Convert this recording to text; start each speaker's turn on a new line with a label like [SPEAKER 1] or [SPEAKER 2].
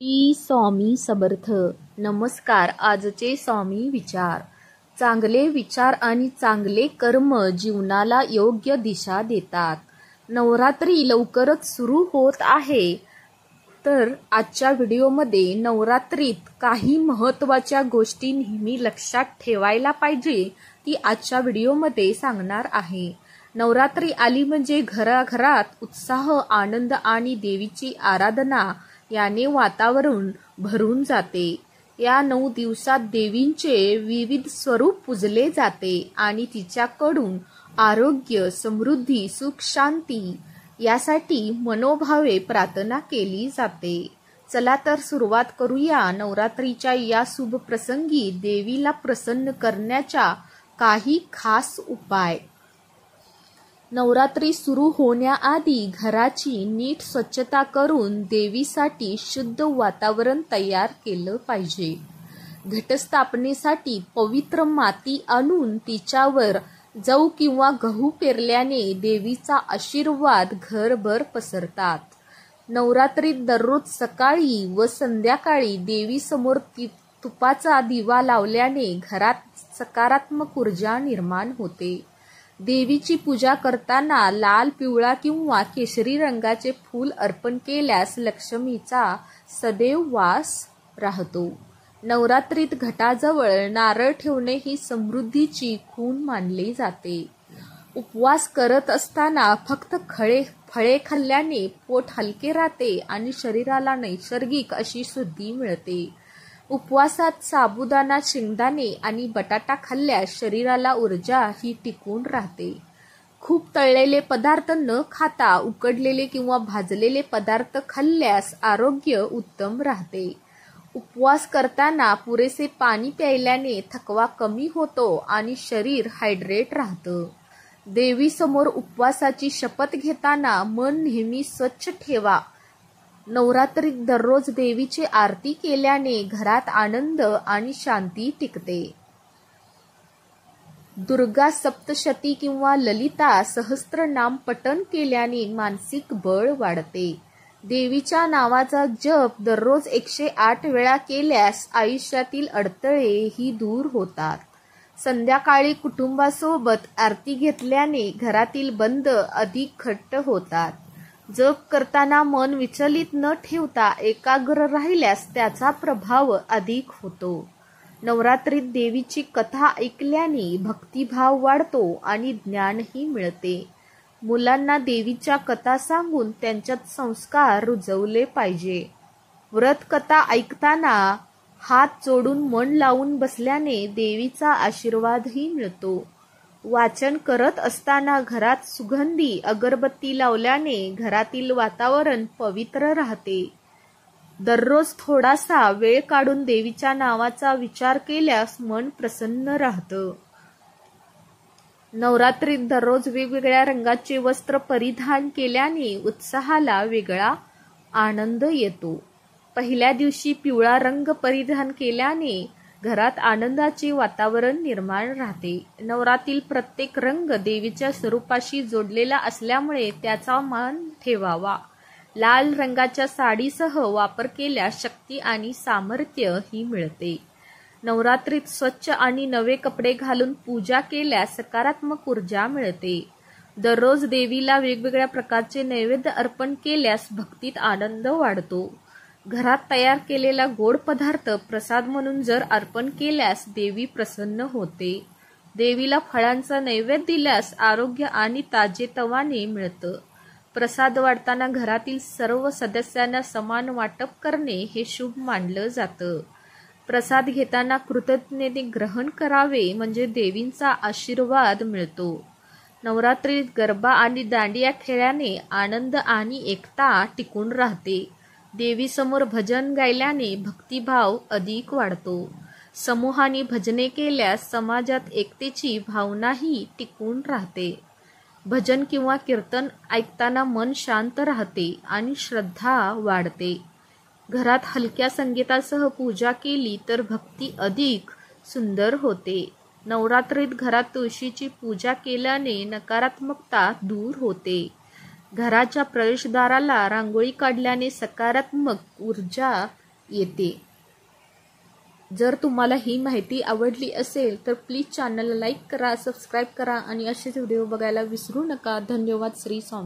[SPEAKER 1] स्वामी समर्थ. नमस्कार. आजचे स्वामी विचार. चांगले विचार आणि चांगले कर्म जीवनाला योग्य दिशा देतात. नवरात्री लवकरच सुरू होत आहे, तर आजच्या व्हिडिओमध्ये नवरात्रीत काही महत्त्वाच्या गोष्टी नेहमी लक्षात ठेवायला पाहिजे ती आजच्या व्हिडिओमध्ये सांगणार आहे. नवरात्री आली म्हणजे घराघरात उत्साह, आनंद आणि देवीची आराधना याने वातावरण भरून जाते. या 9 दिवसात देवींचे विविध स्वरूप पूजले जाते आणि तिच्याकडून आरोग्य, समृद्धी, सुख, शांती यासाठी मनोभावे प्रार्थना केली जाते. चला तर सुरुवात करूया. नवरात्रीच्या या शुभ प्रसंगी देवीला प्रसन्न करण्याच्या काही खास उपाय. नवरात्री सुरू होण्याआधी घराची नीट स्वच्छता करून देवीसाठी शुद्ध वातावरण तयार केलं पाहिजे. घटस्थापनेसाठी पवित्र माती आणून तिच्यावर जव किंवा गहू पेरल्याने देवीचा आशीर्वाद घरभर पसरतात. नवरात्रीत दररोज सकाळी व संध्याकाळी देवीसमोर तुपाचा दिवा लावल्याने घरात सकारात्मक ऊर्जा निर्माण होते. देवीची पूजा करताना लाल, पिवळा किंवा केशरी रंगाचे फूल अर्पण केल्यास लक्ष्मीचा सदैव वास राहतो. नवरात्रीत घटाजवळ नारळ ठेवणे ही समृद्धीची खूण मानली जाते. उपवास करत असताना फक्त फळे खाल्ल्याने पोट हलके राहते आणि शरीराला नैसर्गिक अशी शुद्धी मिळते. उपवासात साबुदाणा, शेंगदाणे आणि बटाटा खाल्ल्यास शरीराला ऊर्जा ही टिकून राहते. खूप तळलेले पदार्थ न खाता उकडलेले किंवा भाजलेले पदार्थ खाल्ल्यास आरोग्य उत्तम राहते. उपवास करताना पुरेसे पाणी प्यायल्याने थकवा कमी होतो आणि शरीर हायड्रेट राहतं. देवीसमोर उपवासाची शपथ घेताना मन नेहमी स्वच्छ ठेवा. नवरात्रीत दररोज देवीची आरती केल्याने घरात आनंद आणि शांती टिकते. दुर्गा सप्तशती किंवा ललिता सहस्त्रनाम पठण केल्याने मानसिक बळ वाढते. देवीच्या नावाचा जप दररोज 108 वेळा केल्यास आयुष्यातील अडथळे ही दूर होतात. संध्याकाळी कुटुंबासोबत आरती घेतल्याने घरातील बंध अधिक घट्ट होतात. जप करताना मन विचलित न ठेवता एकाग्र राहिल्यास त्याचा प्रभाव अधिक होतो. नवरात्रीत देवीची कथा ऐकल्याने भक्तिभाव वाढतो आणि ज्ञानही मिळते. मुलांना देवीच्या कथा सांगून त्यांच्यात संस्कार रुजवले पाहिजे. व्रतकथा ऐकताना हात जोडून मन लावून बसल्याने देवीचा आशीर्वादही मिळतो. वाचन करत असताना घरात सुगंधी अगरबत्ती लावल्याने घरातील वातावरण पवित्र राहते. दररोज थोडासा वेळ काढून देवीच्या नावाचा विचार केल्यास मन प्रसन्न राहतं. नवरात्रीत दररोज वेगवेगळ्या रंगाचे वस्त्र परिधान केल्याने उत्साहाला वेगळा आनंद येतो. पहिल्या दिवशी पिवळा रंग परिधान केल्याने घरात आनंदाचे वातावरण निर्माण राहते. नवरात्रीतील प्रत्येक रंग देवीच्या स्वरूपाशी जोडलेला असल्यामुळे त्याचा मान ठेवावा. लाल रंगाच्या साडीसह वापर केल्यास शक्ती आणि सामर्थ्य ही मिळते. नवरात्रीत स्वच्छ आणि नवे कपडे घालून पूजा केल्यास सकारात्मक ऊर्जा मिळते. दररोज देवीला वेगवेगळ्या प्रकारचे नैवेद्य अर्पण केल्यास भक्तीत आनंद वाढतो. घरात तयार केलेला गोड पदार्थ प्रसाद म्हणून जर अर्पण केल्यास देवी प्रसन्न होते. देवीला फळांचा नैवेद्य दिल्यास आरोग्य आणि ताजेतवाने मिळतं. प्रसाद वाटताना घरातील सर्व सदस्यांना समान वाटप करणे हे शुभ मानलं जातं. प्रसाद घेताना कृतज्ञतेने ग्रहण करावे म्हणजे देवींचा आशीर्वाद मिळतो. नवरात्रीत गरबा आणि दांडिया खेळल्याने आनंद आणि एकता टिकून राहते. देवीसमोर भजन गायल्याने भक्तिभाव अधिक वाढतो. समूहाने भजने केल्यास समाजात एकतेची भावनाही टिकून राहते. भजन किंवा कीर्तन ऐकताना मन शांत राहते आणि श्रद्धा वाढते. घरात हलक्या संगीतासह पूजा केली तर भक्ती अधिक सुंदर होते. नवरात्रीत घरात तुळशीची पूजा केल्याने नकारात्मकता दूर होते. घराच्या प्रवेशद्वाराला रांगोळी काढल्याने सकारात्मक ऊर्जा येते. जर तुम्हाला ही माहिती आवडली असेल तर प्लीज चॅनलला लाईक करा, सबस्क्राईब करा आणि असेच व्हिडिओ बघायला विसरू नका. धन्यवाद. श्री स्वामी.